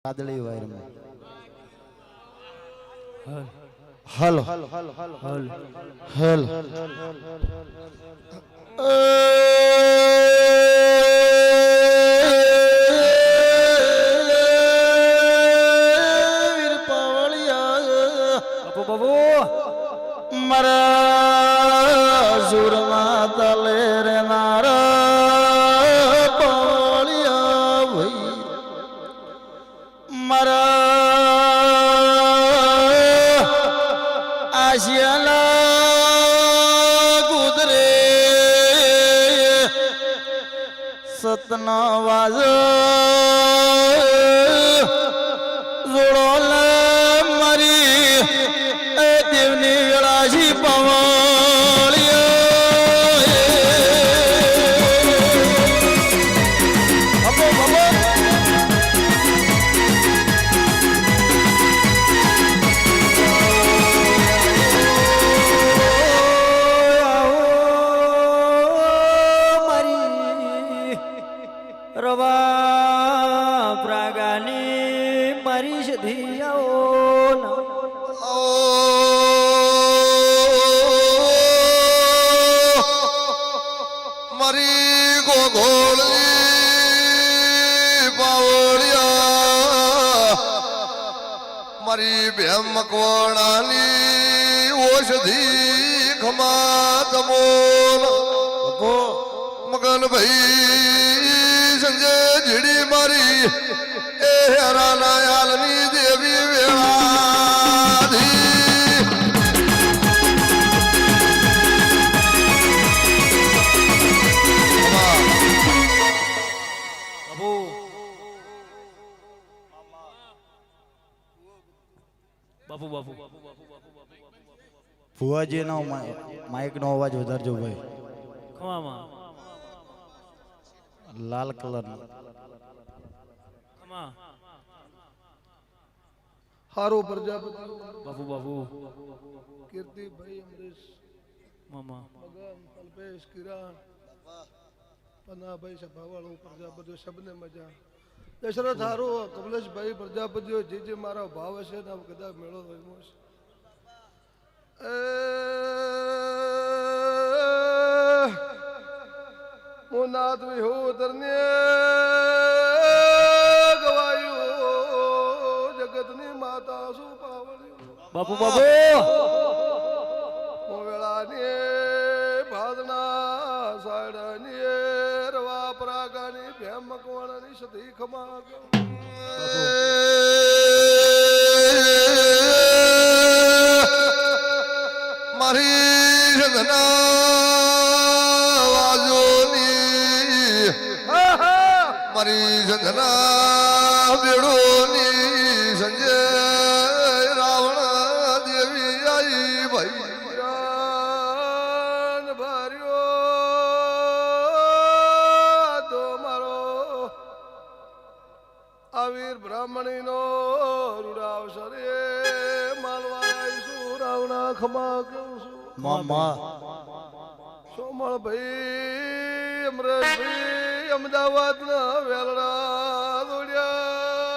કાદળી વાયરમાં hello hello hello વીર પાવળિયા બાબુ મારા સુરમાં તલે રે નારા પાવળિયા ભાઈ મારા આશિયાના ગુદરે સતનો વાજ જોડો મારી એ દેવની વેળાશી રવા પ્રાગાની મારી સધિયાઓ મારી ગોગોળી પાવળિયા મારી બેમ મકવાણાની ઓષધિ ખમા તમોલ મગન ભાઈ સંજય જીડી મારી એ હેરાના યાલની દેવી વેળાધી બાપુ બાપુ ફુવાજી નો માઇક નો અવાજ વધારજો ભાઈ ખમામાં લાલ કલર ખમા હારો પ્રજાપતિ બાપુ બાપુ કીર્તિભાઈ અમરેશ મામા મગન કલ્પેશ કિરણ પનાભાઈ સભાવાળો પ્રજાપતિઓ સબને મજા દશરથ હારો કમલેશભાઈ પ્રજાપતિઓ જે મારા ભાવ હશે ને કદાચ મેળો થયો હશે હું નાથ વિહોતરને ગવાયું જગતની માતા શું પાવળ્યું બાપુ બાપુ હું વેળાની ભાદના સાડની રવા પ્રાગાની ભેમ મકવાણાની સધી ખમા મારી સદના વાજોની મારી સદના બેડોની સંજય રાવણ દેવી આઈ ભાઈ રાન ભર્યો તો મારો આવીર બ્રાહ્મણી નો રૂડાવસરે માલવા રાવણા ખમા કહું છું મામા સોમળ ભાઈ અમરેશભાઈ અમદાવાદ ના વેલડા દોડ્યા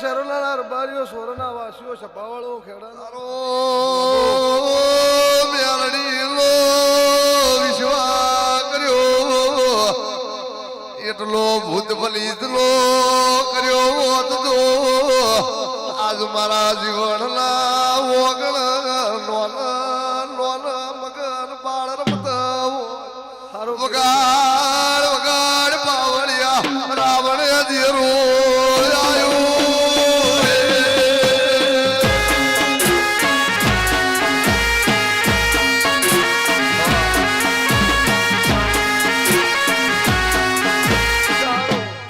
શરણાના રબારીઓ સોરના વાસીઓ સભાવાળો ખેડાનારો મ્યાલડી લો વિશ્વા કર્યો એટલો ભૂત ફલિત લો કર્યો હોત તો આજ મારા જીવનના ઓગણ નોન નોન મગન બાળ રમતાવો વગાડ વગાડ પાવળિયા રાવણ અધીરો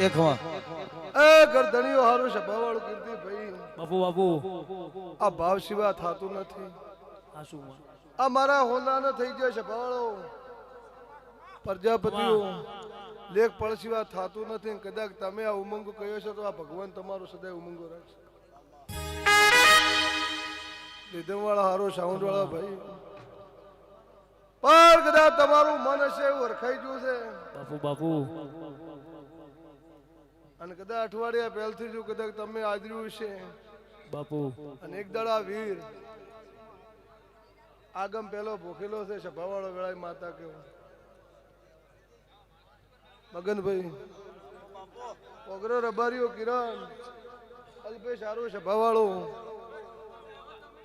એકમાં ગરદણીઓ હારું સભા સભાવાળું કીર્તિભાઈ બાપુ બાપુ આ ભાવ સિવા થતું નથી. આ શું માં? આ મારા હોનાનો થઈ જાય સભાવાળો પ્રજાપતિઓ લેખ પળ સિવા થતું નથી. કદાચ તમે આ ઉમંગ કહ્યો છો તો આ ભગવાન તમારો સદાય ઉમંગો રાખશે. રીધમ વાળા હારો સાઉન્ડ વાળા ભાઈ પણ કદાચ તમારું મન હશે એવું હરખાઈ ગયું છે બાપુ બાપુ અને કદાચ અઠવાડિયા પહેલથી જો કદાચ તમે આદર્યું છે બાપુ અને એક દાડા વીર આગમ પેલો ભૂખેલો છે સભાવાળો વેળાએ માતા કેવો મગનભાઈ ઓગરો રબારીઓ કિરણ અલ્પેશ હારું સભાવાળો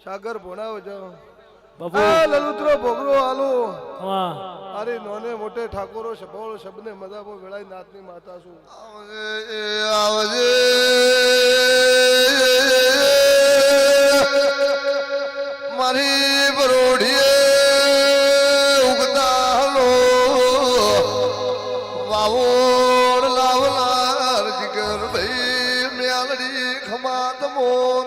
સાગર ભોણાવ જાઓ બાપુ લલુત્રો ભોગરો આલો ખમા અરે નોને મોટે ઠાકોરો સભાવાળો શબને મજામાં વેળાએ નાતની માતા છું. આવજે મારી બરોડીએ ઉગતા હલો વાવોડ લાવનાર જીગર ભાઈ મ્યાલડી ખમાત મોર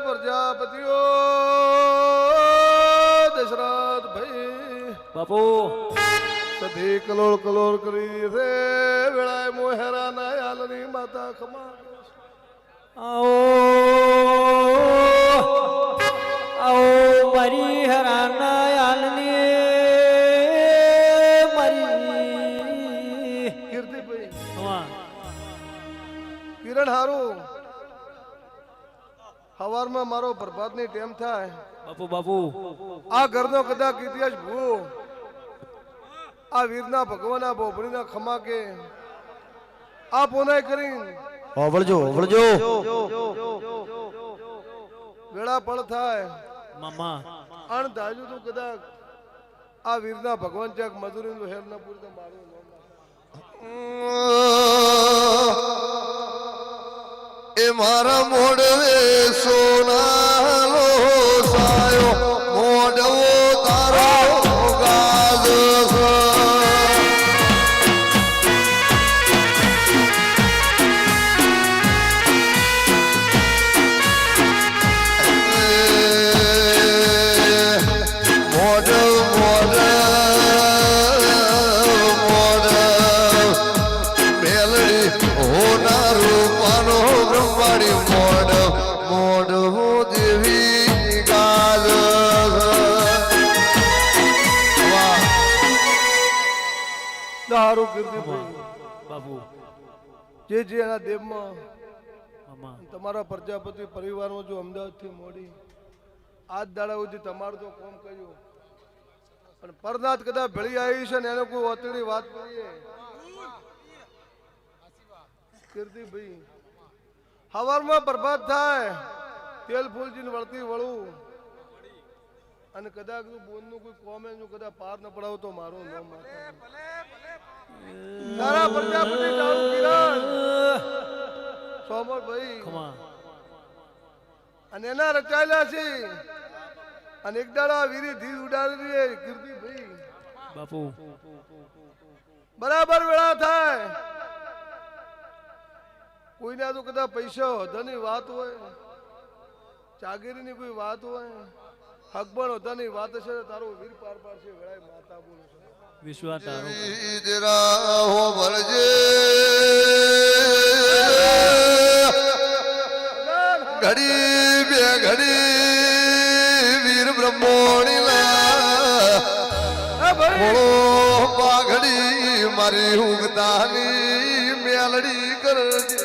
પ્રજાપતિઓ દશરથ ભાઈ બાપુ સધી કલોળ કલોળ કરી રે વેળાએ મોહેરા ના યાલની માતા ખમા આવો આવો મારી હરાના યાલની મારી કીર્તિભાઈ ખમા કિરણ હારું સવારમાં મારો પ્રભાતની ટેમ થાય બાપુ બાપુ આ ઘરનો કદાચ ઇતિહાસ ભૂ આ વીરના ભગવાનના બોબડીના ખમા કે આ પોનાય કરીને હોવળજો હોવળજો વેળા પળ થાય મામા અણ ધાર્યું તું કદાચ આ વીરના ભગવાન ચાક મજૂરીનું હેર ના પૂરતો મારું નામ એ મારા મોડવે સોનાલો સાયો મોડવો તારો ગાજ દારૂ કીર્તિભાઈ બાપુ જે એના દેવમાં મામા તમારા પ્રજાપતિ પરિવારમાં જો અમદાવાદથી મોડી આજ દાડા સુધી તમારું તો કોમ કર્યું પણ પરનાથ કદાચ ભળી આવી છે ને એને કોઈ ઓતડી વાત કરીએ કીર્તિભાઈ હવારમાં પ્રભાત થાય તેલ ફૂલજીને વળતી વળું અને કદાચ બોનનું કોઈ કોમેન્ટ જો કદાચ પાર ન પડાવો તો મારું નામ તારા પ્રજાપતિ તારું કિરણ સોમરભાઈ ખમા અને એના રચાયેલા છે અને એક દાડા વીરી ધીર ઉડાડી દે કીર્તિભાઈ બાપુ બરાબર વેળા થાય કોઈના તો કદાચ પૈસા હોધાની વાત હોય ચાગીરીની કોઈ વાત હોય હકબણ હોધાની વાત હશે તો તારો વીર પાર પાડશે વેળાએ માતા બોલે છે વિશ્વાસ તારો જરા હો ભરજે ઘડી બે ઘડી વીર બ્રહ્મોણી બોલો પાઘડી મારી ઉગતાની મેલડી કરજે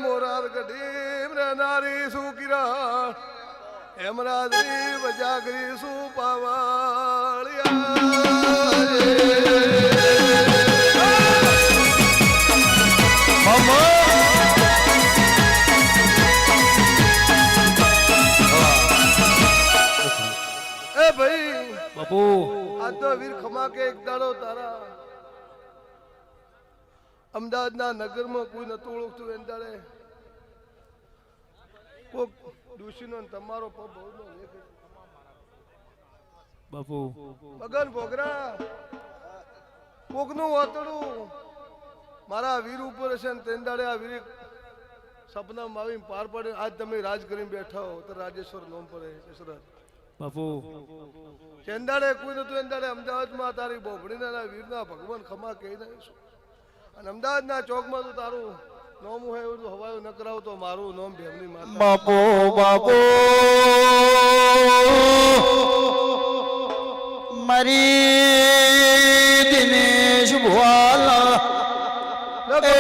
મોરાર ગઢી નારી શું કિરણ હેમરાજની વજાગરી શું એ ભાઈ બાપુ આ તો વીર ખમા કે એક દાડો તારા અમદાવાદના નગરમાં કોઈ નતું ઓળખતું એને દાડે કોક દુશીનો ને તમારો પગ બહુનો લેખ બાપુ મગન ભોગરા કોકનું વાતડું મારા આ વીર ઉપર હશે ને તેન દાડે આ વીર સપનામાં આવીને પાર પાડે આજ તમે રાજ કરીને બેઠા હો તો રાજેશ્વર નોમ પડે દશરથ બાપુ ચેંદાડે કોઈ નતું એંદાડે અમદાવાદમાં તારી બોભડીના વીરના ભગવાન ખમા કહી દઈશું અને અમદાવાદના ચોકમાં તો તારું નોમ હોય એવું તો હવાયું ન કરાવ તો મારું નોમ ભેમની માતા બાપો બાપો મારી દિનેશ ભુવાલા એ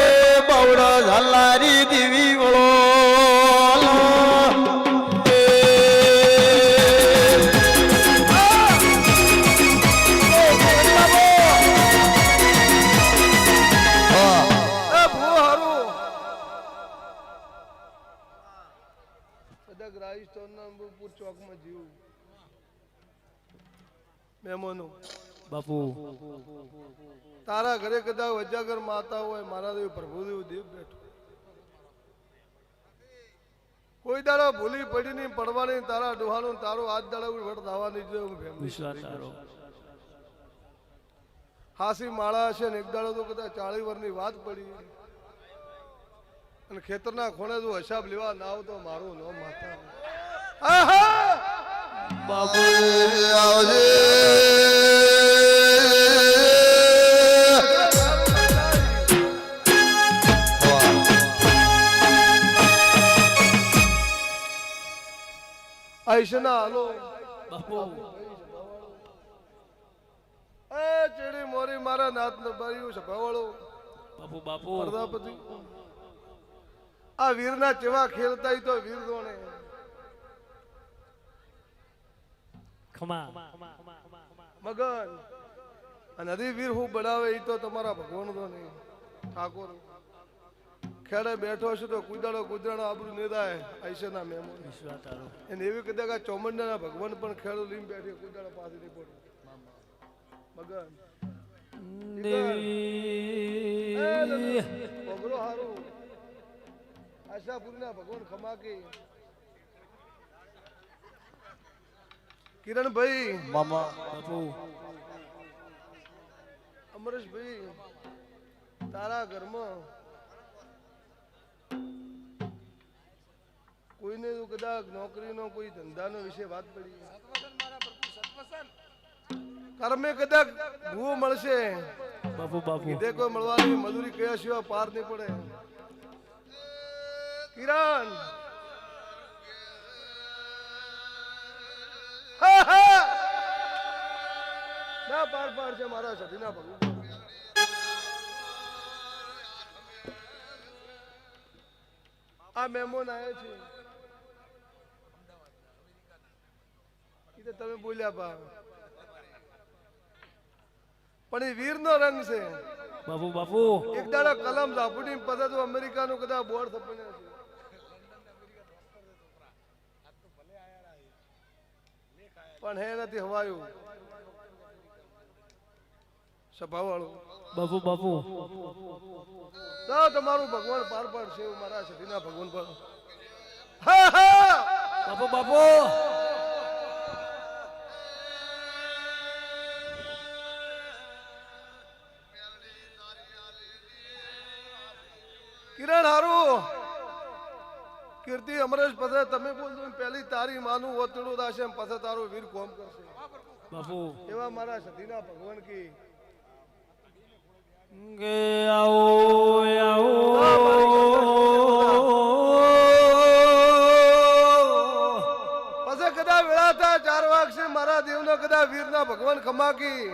બાવડા ઝાલારી દેવી વળો ચોકમાં જીવ મહેમાનો બાપુ તારા ઘરે કદાચ વજાગર માતા હોય મારા દેવ પ્રભુદેવ દેવ બેઠો કોઈ દાડો ભૂલી પડી નહીં પડવાની તારા ડોહાનું તારું આજ દાડા વટ દાવાની જોઈએ વિશ્વાસ તારો હાસી માળા હશે ને એક દાડો તો કદાચ 40 વર્ષની વાત પડી અને ખેતરના ખોણે જો હિસાબ લેવા ના આવ તો મારું નામ માતા બાપુ આવજે આઈશના હાલો બાપુ એ ચેડી મોરી મારા નાથ ન બાર્યું સભાવાળો બાપુ બાપુ પ્રજાપતિ આ વીરના ચેવા ખેલતા ઈ તો વીર દોણે ખમા મગન અને હરી વીર હું બનાવે ઈ તો તમારા ભગવાન તો નહીં ઠાકોર ખેડે બેઠો છે તો કુદાડો કુદરાણો આબરૂ નેદાય આઈશના મહેમાન વિશ્વાસ તારો એને એવી કદાચ આ ચોમંડાના ભગવાન પણ ખેડો લઈને બેઠી કુદાડો પાસે નહીં પડે મગન દેવી પગરો હારું આશાપુરીના ભગવાન ખમાકી કિરણભાઈ મામા બાપુ અમરેશભાઈ તારા ઘરમાં કોઈને તો કદાચ નોકરીનો કોઈ ધંધાનો વિશે વાત પડી કર્મે કદાચ ભૂવો મળશે બાપુ બાપુ કીધે કોઈ મળવાની મજૂરી કયા સિવાય પાર નહીં પડે કિરણ ના પાર પાર છે મારા સતીના ભગવાન આ મહેમાન આવ્યા છે ઈ તો તમે બોલ્યા પા પણ એ વીર નો રંગ છે બાપુ બાપુ એક દાડો કલમ ઝાપુડી પછી તો અમેરિકાનું કદાચ બોર્ડ થપણ્યા છે પણ હે નથી હવાયું સભાવાળું બાપુ બાપુ તો તમારું ભગવાન પાર પાડશે એવું મારા સતીના ભગવાન પર હા હા બાપુ બાપુ કિરણ હારું કીર્તિ અમરેશ પછી તમે બોલજો પહેલી તારી માનું ઓતડું દાશે પછી તારું વીર કોમ કરશે બાપુ એવા મારા સતીના ભગવાન કી કે આવો આવો પછી કદા વેળા થા 4 વાગશે મારા દેવનો કદા વીરના ભગવાન ખમાકી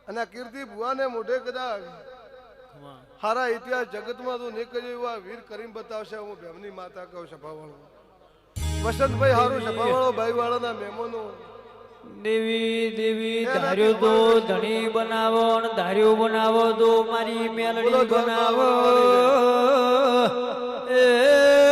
અને કીર્તિ ભુવાને મોઢે કદા ખમા હારા ઇતિહાસ જગતમાં તો નીકળ્યો એવા વીર કરીને બતાવશે હું ભેમની માતા કહું સભાવાળો વસંતભાઈ હારું સભાવાળો ભાઈ વાળાના મહેમાનો દેવી દેવી ધાર્યો તો ધણી બનાવો ને ધાર્યો બનાવો તો મારી મેલડી બનાવો એ